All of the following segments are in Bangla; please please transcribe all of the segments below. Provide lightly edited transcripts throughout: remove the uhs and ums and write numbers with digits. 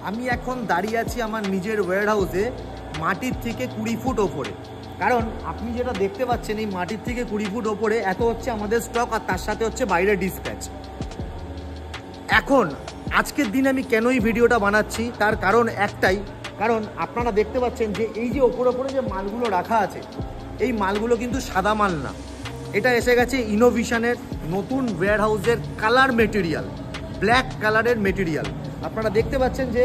আমি এখন দাঁড়িয়ে আছি আমার নিজের ওয়্যারহাউসে মাটির থেকে 20 ফুট ওপরে। কারণ আপনি যেটা দেখতে পাচ্ছেন এই মাটির থেকে 20 ফুট ওপরে এত হচ্ছে আমাদের স্টক, আর তার সাথে হচ্ছে বাইরে ডিসপ্যাচ। এখন আজকের দিন আমি কেন এই ভিডিওটা বানাচ্ছি তার কারণ একটাই, কারণ আপনারা দেখতে পাচ্ছেন যে এই যে ওপরে যে মালগুলো রাখা আছে এই মালগুলো কিন্তু সাদা মাল না, এটা এসে গেছে ইনোভিশনের নতুন ওয়্যারহাউসের কালার মেটেরিয়াল, ব্ল্যাক কালারের মেটেরিয়াল। আপনারা দেখতে পাচ্ছেন যে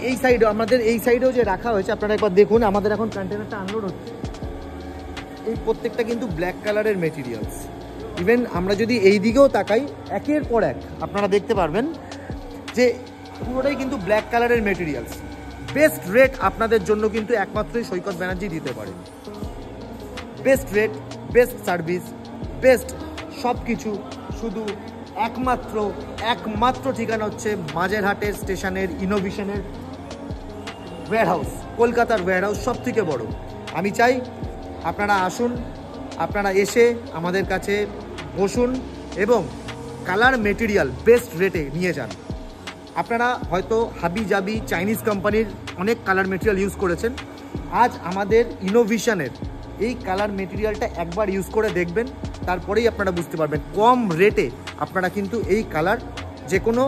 এই সাইডে আমাদের এই সাইডেও যে রাখা হয়েছে, আপনারা একবার দেখুন। আমাদের এখন কন্টেনারটা আনলোড হচ্ছে, এই প্রত্যেকটা কিন্তু ব্ল্যাক কালারের মেটেরিয়ালস। ইভেন আমরা যদি এই দিকেও তাকাই একের পর এক আপনারা দেখতে পারবেন যে পুরোটাই কিন্তু ব্ল্যাক কালারের মেটেরিয়ালস। বেস্ট রেট আপনাদের জন্য কিন্তু একমাত্রই সৈকত ব্যানার্জি দিতে পারে। Best rate, best service, best সব কিছু, শুধু একমাত্র ঠিকানা হচ্ছে মাঝেরহাটের স্টেশনের ইনোভিশনের ওয়্যারহাউস, কলকাতার ওয়্যারহাউস সব থেকে বড়। আমি চাই আপনারা আসুন, আপনারা এসে আমাদের কাছে বসুন এবং কালার মেটেরিয়াল বেস্ট রেটে নিয়ে যান। আপনারা হয়তো হাবি জাবি চাইনিজ কোম্পানির অনেক কালার মেটেরিয়াল ইউজ করেছেন, আজ আমাদের ইনোভিশনের এই কালার মেটেরিয়ালটা একবার ইউজ করে দেখবেন, তারপরেই আপনারা বুঝতে পারবেন কম রেটে আপনারা কিন্তু এই কালার যে কোনো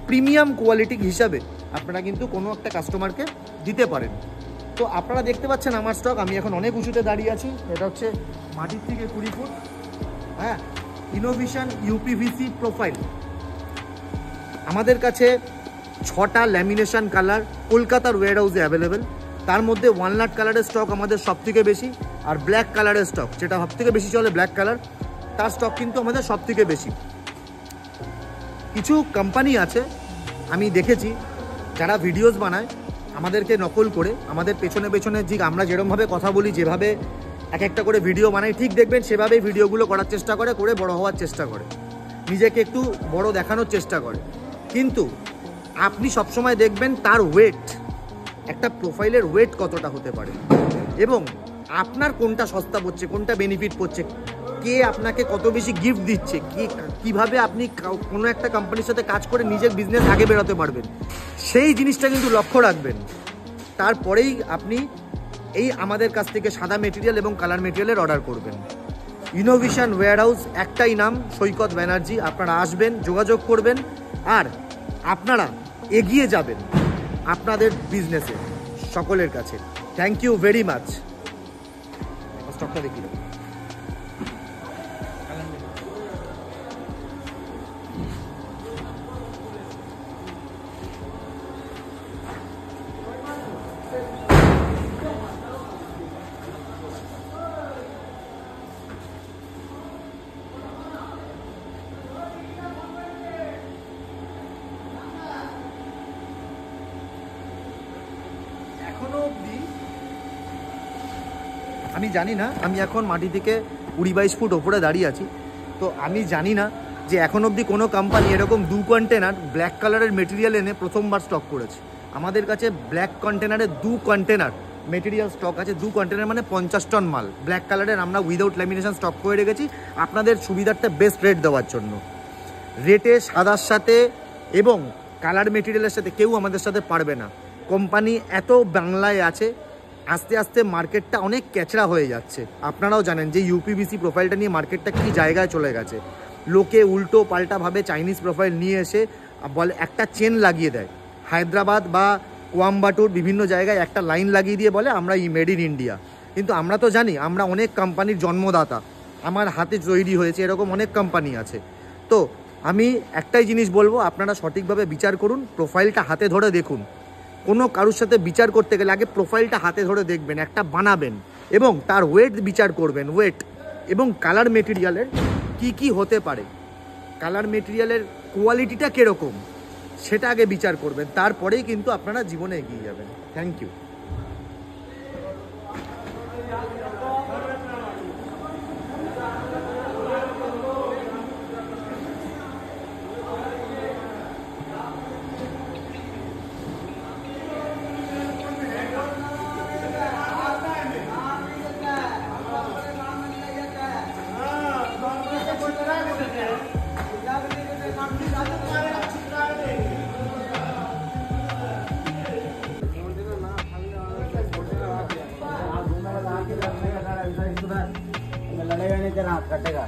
প্রিমিয়াম কোয়ালিটি হিসাবে আপনারা কিন্তু কোনো একটা কাস্টমারকে দিতে পারেন। তো আপনারা দেখতে পাচ্ছেন আমার স্টক, আমি এখন অনেক উঁচুতে দাঁড়িয়ে আছি, এটা হচ্ছে মাটির থেকে 20 ফুট। হ্যাঁ, ইনোভিশন ইউপিভিসি প্রোফাইল। আমাদের কাছে 6টা ল্যামিনেশন কালার কলকাতার ওয়্যারহাউসে অ্যাভেলেবেল, তার মধ্যে ওয়ালনাট কালারের স্টক আমাদের সব থেকে বেশি, আর ব্ল্যাক কালারের স্টক যেটা সব থেকে বেশি চলে ব্ল্যাক কালার, তার স্টক কিন্তু আমাদের সব থেকে বেশি। কিছু কোম্পানি আছে আমি দেখেছি যারা ভিডিওস বানায় আমাদেরকে নকল করে, আমাদের পেছনে যে আমরা যেরকমভাবে কথা বলি, যেভাবে এক একটা করে ভিডিও বানাই, ঠিক দেখবেন সেভাবেই ভিডিওগুলো করার চেষ্টা করে বড় হওয়ার চেষ্টা করে, নিজেকে একটু বড় দেখানোর চেষ্টা করে। কিন্তু আপনি সবসময় দেখবেন তার ওয়েট, একটা প্রোফাইলের ওয়েট কতটা হতে পারে এবং আপনার কোনটা সস্তা পড়ছে, কোনটা বেনিফিট পড়ছে, কে আপনাকে কত বেশি গিফট দিচ্ছে, কিভাবে আপনি কোনো একটা কোম্পানির সাথে কাজ করে নিজের বিজনেস আগে বেরোতে পারবেন, সেই জিনিসটা কিন্তু লক্ষ্য রাখবেন। তারপরেই আপনি এই আমাদের কাছ থেকে সাদা মেটেরিয়াল এবং কালার মেটেরিয়ালের অর্ডার করবেন। ইনোভিশন ওয়্যারহাউস, একটাই নাম, সৈকত ব্যানার্জি। আপনারা আসবেন, যোগাযোগ করবেন, আর আপনারা এগিয়ে যাবেন আপনাদের বিজনেসে সকলের কাছে। Thank you very much. স্টকটা দেখি এখনো অবধি আমি জানি না, আমি এখন মাটি থেকে 20-22 ফুট ওপরে দাঁড়িয়ে আছি, তো আমি জানি না যে এখন অবধি কোনো কোম্পানি এরকম 2 কন্টেনার ব্ল্যাক কালারের মেটেরিয়াল এনে প্রথমবার স্টক করেছে। আমাদের কাছে ব্ল্যাক কন্টেনারে 2 কন্টেনার মেটেরিয়াল স্টক আছে। 2 কন্টেনার মানে 50 টন মাল ব্ল্যাক কালারের আমরা উইদাউট ল্যামিনেশন স্টক করে রেখেছি আপনাদের সুবিধার্থে বেস্ট রেট দেওয়ার জন্য। রেটে সাদার সাথে এবং কালার মেটেরিয়ালের সাথে কেউ আমাদের সাথে পারবে না। কোম্পানি এত বাংলায় আছে, আস্তে আস্তে মার্কেটটা অনেক ক্যাচড়া হয়ে যাচ্ছে। আপনারাও জানেন যে ইউপিভিসি প্রোফাইলটা নিয়ে মার্কেটটা কী জায়গায় চলে গেছে। লোকে উল্টো পাল্টাভাবে চাইনিজ প্রোফাইল নিয়ে এসে বলে একটা চেন লাগিয়ে দেয়, হায়দ্রাবাদ বা কোয়াম্বাটুর বিভিন্ন জায়গায় একটা লাইন লাগিয়ে দিয়ে বলে আমরা মেড ইন ইন্ডিয়া। কিন্তু আমরা তো জানি আমরা অনেক কোম্পানির জন্মদাতা, আমার হাতে তৈরি হয়েছে এরকম অনেক কোম্পানি আছে। তো আমি একটাই জিনিস বলবো, আপনারা সঠিকভাবে বিচার করুন, প্রোফাইলটা হাতে ধরে দেখুন। কোনো কারোর সাথে বিচার করতে গেলে আগে প্রোফাইলটা হাতে ধরে দেখবেন, একটা বানাবেন এবং তার ওয়েট বিচার করবেন, ওয়েট এবং কালার মেটেরিয়ালের কি হতে পারে, কালার মেটেরিয়ালের কোয়ালিটিটা কীরকম সেটা আগে বিচার করবেন, তারপরেই কিন্তু আপনারা জীবনে এগিয়ে যাবেন। Thank you. रात कटेगा।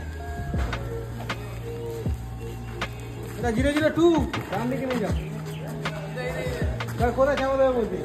এটা 002 ডান দিকে নিয়ে যাও। কোথায় জামা দেবে বলছি?